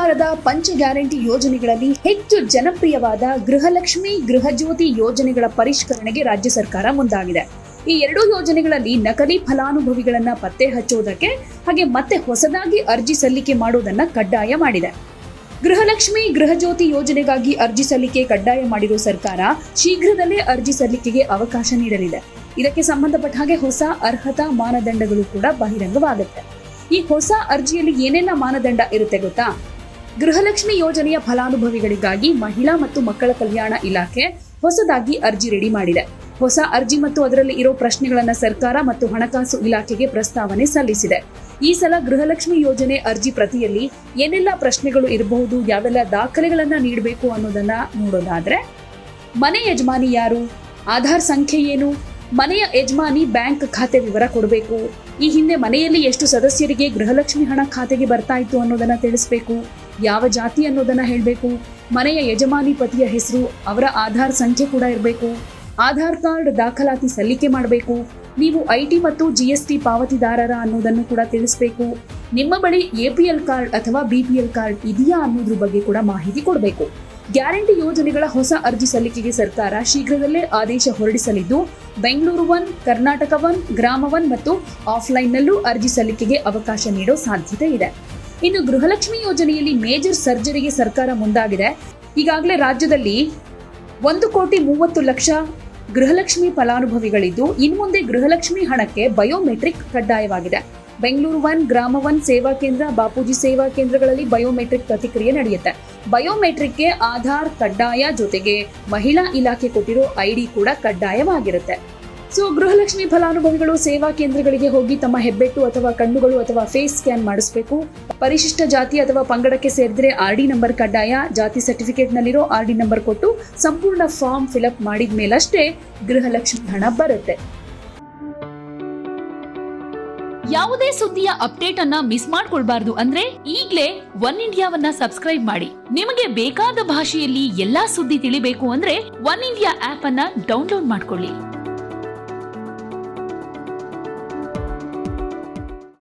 ಸರ್ಕಾರದ ಪಂಚ ಗ್ಯಾರಂಟಿ ಯೋಜನೆಗಳಲ್ಲಿ ಹೆಚ್ಚು ಜನಪ್ರಿಯವಾದ ಗೃಹಲಕ್ಷ್ಮಿ ಗೃಹಜ್ಯೋತಿ ಯೋಜನೆಗಳ ಪರಿಷ್ಕರಣೆಗೆ ರಾಜ್ಯ ಸರ್ಕಾರ ಮುಂದಾಗಿದೆ. ಈ ಎರಡೂ ಯೋಜನೆಗಳಲ್ಲಿ ನಕಲಿ ಫಲಾನುಭವಿಗಳನ್ನ ಪತ್ತೆ ಹಚ್ಚುವುದಕ್ಕೆ ಹಾಗೆ ಮತ್ತೆ ಹೊಸದಾಗಿ ಅರ್ಜಿ ಸಲ್ಲಿಕೆ ಮಾಡುವುದನ್ನ ಕಡ್ಡಾಯ ಮಾಡಿದೆ. ಗೃಹಲಕ್ಷ್ಮಿ ಗೃಹಜ್ಯೋತಿ ಯೋಜನೆಗಾಗಿ ಅರ್ಜಿ ಸಲ್ಲಿಕೆ ಕಡ್ಡಾಯ ಮಾಡಿರುವ ಸರ್ಕಾರ ಶೀಘ್ರದಲ್ಲೇ ಅರ್ಜಿ ಸಲ್ಲಿಕೆಗೆ ಅವಕಾಶ ನೀಡಲಿದೆ. ಇದಕ್ಕೆ ಸಂಬಂಧಪಟ್ಟ ಹಾಗೆ ಹೊಸ ಅರ್ಹತಾ ಮಾನದಂಡಗಳು ಕೂಡ ಬಹಿರಂಗವಾಗುತ್ತೆ. ಈ ಹೊಸ ಅರ್ಜಿಯಲ್ಲಿ ಏನೆಲ್ಲ ಮಾನದಂಡ ಇರುತ್ತೆ ಗೊತ್ತಾ? ಗೃಹಲಕ್ಷ್ಮಿ ಯೋಜನೆಯ ಫಲಾನುಭವಿಗಳಿಗಾಗಿ ಮಹಿಳಾ ಮತ್ತು ಮಕ್ಕಳ ಕಲ್ಯಾಣ ಇಲಾಖೆ ಹೊಸದಾಗಿ ಅರ್ಜಿ ರೆಡಿ ಮಾಡಿದೆ. ಹೊಸ ಅರ್ಜಿ ಮತ್ತು ಅದರಲ್ಲಿ ಇರೋ ಪ್ರಶ್ನೆಗಳನ್ನ ಸರ್ಕಾರ ಮತ್ತು ಹಣಕಾಸು ಇಲಾಖೆಗೆ ಪ್ರಸ್ತಾವನೆ ಸಲ್ಲಿಸಿದೆ. ಈ ಸಲ ಗೃಹಲಕ್ಷ್ಮಿ ಯೋಜನೆ ಅರ್ಜಿ ಪ್ರತಿಯಲ್ಲಿ ಏನೆಲ್ಲ ಪ್ರಶ್ನೆಗಳು ಇರಬಹುದು, ಯಾವೆಲ್ಲ ದಾಖಲೆಗಳನ್ನ ನೀಡಬೇಕು ಅನ್ನೋದನ್ನ ನೋಡೋದಾದ್ರೆ, ಮನೆ ಯಜಮಾನಿ ಯಾರು, ಆಧಾರ್ ಸಂಖ್ಯೆ ಏನು, ಮನೆಯ ಯಜಮಾನಿ ಬ್ಯಾಂಕ್ ಖಾತೆ ವಿವರ ಕೊಡಬೇಕು, ಈ ಹಿಂದೆ ಮನೆಯಲ್ಲಿ ಎಷ್ಟು ಸದಸ್ಯರಿಗೆ ಗೃಹಲಕ್ಷ್ಮಿ ಹಣ ಖಾತೆಗೆ ಬರ್ತಾ ಇತ್ತು ಅನ್ನೋದನ್ನ ತಿಳಿಸ್ಬೇಕು, ಯಾವ ಜಾತಿ ಅನ್ನೋದನ್ನ ಹೇಳಬೇಕು, ಮನೆಯ ಯಜಮಾನಿ ಪತಿಯ ಹೆಸರು, ಅವರ ಆಧಾರ್ ಸಂಖ್ಯೆ ಕೂಡ ಇರಬೇಕು, ಆಧಾರ್ ಕಾರ್ಡ್ ದಾಖಲಾತಿ ಸಲ್ಲಿಕೆ ಮಾಡಬೇಕು, ನೀವು ಐಟಿ ಮತ್ತು GST ಪಾವತಿದಾರರ ಅನ್ನೋದನ್ನು ಕೂಡ ತಿಳಿಸಬೇಕು, ನಿಮ್ಮ ಬಳಿ APL ಕಾರ್ಡ್ ಅಥವಾ BPL ಕಾರ್ಡ್ ಇದೆಯಾ ಅನ್ನೋದ್ರ ಬಗ್ಗೆ ಕೂಡ ಮಾಹಿತಿ ಕೊಡಬೇಕು. ಗ್ಯಾರಂಟಿ ಯೋಜನೆಗಳ ಹೊಸ ಅರ್ಜಿ ಸಲ್ಲಿಕೆಗೆ ಸರ್ಕಾರ ಶೀಘ್ರದಲ್ಲೇ ಆದೇಶ ಹೊರಡಿಸಲಿದ್ದು, ಬೆಂಗಳೂರು 1, ಕರ್ನಾಟಕ 1, ಗ್ರಾಮ 1 ಮತ್ತು ಆಫ್ಲೈನ್ನಲ್ಲೂ ಅರ್ಜಿ ಸಲ್ಲಿಕೆಗೆ ಅವಕಾಶ ನೀಡೋ ಸಾಧ್ಯತೆ ಇದೆ. ಇನ್ನು ಗೃಹಲಕ್ಷ್ಮಿ ಯೋಜನೆಯಲ್ಲಿ ಮೇಜರ್ ಸರ್ಜರಿಗೆ ಸರ್ಕಾರ ಮುಂದಾಗಿದೆ. ಈಗಾಗಲೇ ರಾಜ್ಯದಲ್ಲಿ 1,30,00,000 ಗೃಹಲಕ್ಷ್ಮಿ ಫಲಾನುಭವಿಗಳಿದ್ದು, ಇನ್ಮುಂದೆ ಗೃಹಲಕ್ಷ್ಮಿ ಹಣಕ್ಕೆ ಬಯೋಮೆಟ್ರಿಕ್ ಕಡ್ಡಾಯವಾಗಿದೆ. ಬೆಂಗಳೂರು 1, ಗ್ರಾಮ 1 ಸೇವಾ ಕೇಂದ್ರ, ಬಾಪೂಜಿ ಸೇವಾ ಕೇಂದ್ರಗಳಲ್ಲಿ ಬಯೋಮೆಟ್ರಿಕ್ ಪ್ರತಿಕ್ರಿಯೆ ನಡೆಯುತ್ತೆ. ಬಯೋಮೆಟ್ರಿಕ್ಗೆ ಆಧಾರ್ ಕಡ್ಡಾಯ, ಜೊತೆಗೆ ಮಹಿಳಾ ಇಲಾಖೆ ಕೊಟ್ಟಿರೋ ID ಕೂಡ ಕಡ್ಡಾಯವಾಗಿರುತ್ತೆ. ಸೊ ಗೃಹಲಕ್ಷ್ಮಿ ಫಲಾನುಭವಿಗಳು ಸೇವಾ ಕೇಂದ್ರಗಳಿಗೆ ಹೋಗಿ ತಮ್ಮ ಹೆಬ್ಬೆಟ್ಟು ಅಥವಾ ಕಣ್ಣುಗಳು ಅಥವಾ ಫೇಸ್ ಸ್ಕ್ಯಾನ್ ಮಾಡಿಸಬೇಕು. ಪರಿಶಿಷ್ಟ ಜಾತಿ ಅಥವಾ ಪಂಗಡಕ್ಕೆ ಸೇರಿದ್ರೆ RD ನಂಬರ್ ಕಡ್ಡಾಯ. ಜಾತಿ ಸರ್ಟಿಫಿಕೇಟ್ ನಲ್ಲಿರೋ RD ನಂಬರ್ ಕೊಟ್ಟು ಸಂಪೂರ್ಣ ಫಾರ್ಮ್ ಫಿಲ್ಅಪ್ ಮಾಡಿದ ಮೇಲಷ್ಟೇ ಗೃಹಲಕ್ಷ್ಮಿ ಹಣ ಬರುತ್ತೆ. ಯಾವುದೇ ಸುದ್ದಿಯ ಅಪ್ಡೇಟ್ ಅನ್ನ ಮಿಸ್ ಮಾಡ್ಕೊಳ್ಬಾರ್ದು ಅಂದ್ರೆ ಈಗ್ಲೇ ಒನ್ ಇಂಡಿಯಾವನ್ನ ಸಬ್ಸ್ಕ್ರೈಬ್ ಮಾಡಿ. ನಿಮಗೆ ಬೇಕಾದ ಭಾಷೆಯಲ್ಲಿ ಎಲ್ಲಾ ಸುದ್ದಿ ತಿಳಿಬೇಕು ಅಂದ್ರೆ ಒನ್ ಇಂಡಿಯಾ ಆಪ್ ಅನ್ನ ಡೌನ್ಲೋಡ್ ಮಾಡ್ಕೊಳ್ಳಿ.